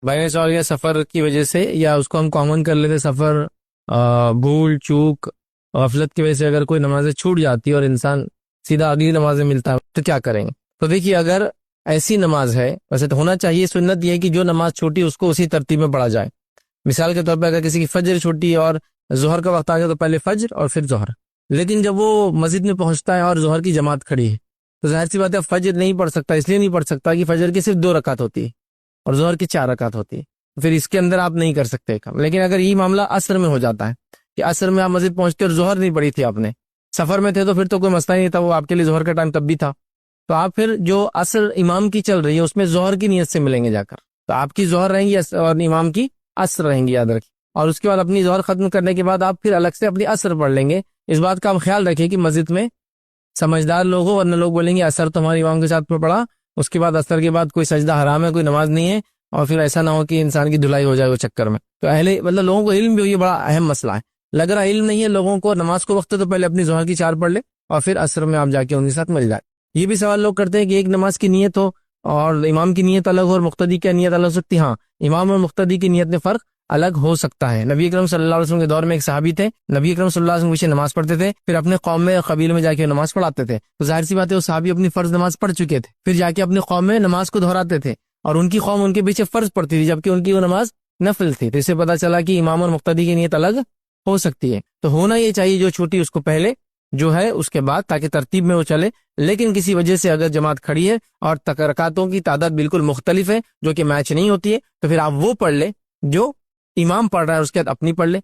بھائی نے سوال کیا سفر کی وجہ سے، یا اس کو ہم کامن کر لیتے سفر، بھول چوک غفلت کی وجہ سے اگر کوئی نمازیں چھوٹ جاتی ہے اور انسان سیدھا اگلی نمازیں ملتا ہے تو کیا کریں گے؟ تو دیکھیے، اگر ایسی نماز ہے، ویسے تو ہونا چاہیے سنت یہ ہے کہ جو نماز چھوٹی اس کو اسی ترتیب میں پڑھا جائے۔ مثال کے طور پہ اگر کسی کی فجر چھوٹی ہے اور ظہر کا وقت آ گیا تو پہلے فجر اور پھر ظہر، لیکن جب وہ مسجد میں پہنچتا ہے اور ظہر کی جماعت کھڑی ہے تو ظاہر سی بات ہے فجر نہیں پڑھ سکتا، اس لیے نہیں پڑھ سکتا کہ فجر کی صرف 2 رکعت ہوتی ہے اور ظہر کی 4 رکعت ہوتی ہے، پھر اس کے اندر آپ نہیں کر سکتے کام۔ لیکن اگر یہ معاملہ عصر میں ہو جاتا ہے کہ عصر میں آپ مسجد پہنچتے اور ظہر نہیں پڑھی تھی، آپ نے سفر میں تھے تو پھر تو کوئی مسئلہ نہیں تھا، وہ آپ کے لیے ظہر کا ٹائم تب بھی تھا، تو آپ پھر جو عصر امام کی چل رہی ہے اس میں ظہر کی نیت سے ملیں گے جا کر، تو آپ کی ظہر رہیں گی اور امام کی عصر رہیں گی، یاد رکھیں۔ اور اس کے بعد اپنی ظہر ختم کرنے کے بعد آپ پھر الگ سے اپنی عصر پڑھ لیں گے۔ اس بات کا آپ خیال رکھیں کہ مسجد میں سمجھدار لوگ ہو، ورنہ لوگ بولیں گے عصر تو ہمارے امام کے ساتھ پڑھا، اس کے بعد عصر کے بعد کوئی سجدہ حرام ہے، کوئی نماز نہیں ہے، اور پھر ایسا نہ ہو کہ انسان کی دھلائی ہو جائے وہ چکر میں۔ تو مطلب لوگوں کو علم بھی ہو، یہ بڑا اہم مسئلہ ہے۔ لگ رہا علم نہیں ہے لوگوں کو، نماز کو وقت ہے تو پہلے اپنی ظہر کی 4 پڑھ لے اور پھر عصر میں آپ جا کے ان کے ساتھ مل جائے۔ یہ بھی سوال لوگ کرتے ہیں کہ ایک نماز کی نیت ہو اور امام کی نیت الگ ہو اور مقتدی کی نیت الگ ہو سکتی ہے۔ ہاں، امام اور مقتدی کی نیت میں فرق الگ ہو سکتا ہے۔ نبی اکرم صلی اللہ علیہ وسلم کے دور میں ایک صحابی تھے، نبی اکرم صلی اللہ علیہ وسلم پیچھے نماز پڑھتے تھے، پھر اپنے قوم میں قبیلے میں جا کے نماز پڑھاتے تھے، تو ظاہر سی بات ہے وہ صحابی اپنی فرض نماز پڑھ چکے تھے، پھر جا کے اپنی قوم میں نماز کو دہراتے تھے اور ان کی قوم ان کے پیچھے فرض پڑھتی تھی جبکہ ان کی وہ نماز نفل تھی۔ تو اس سے پتہ چلا کہ امام اور مقتدی کی نیت الگ ہو سکتی ہے۔ تو ہونا یہ چاہیے جو چھوٹی اس کو پہلے جو ہے اس کے بعد، تاکہ ترتیب میں وہ چلے۔ لیکن کسی وجہ سے اگر جماعت کھڑی ہے اور رکعتوں کی تعداد بالکل مختلف ہے جو کہ میچ نہیں ہوتی ہے، تو پھر آپ وہ پڑھ لے جو امام پڑھ رہا ہے، اس کے بعد اپنی پڑھ لے۔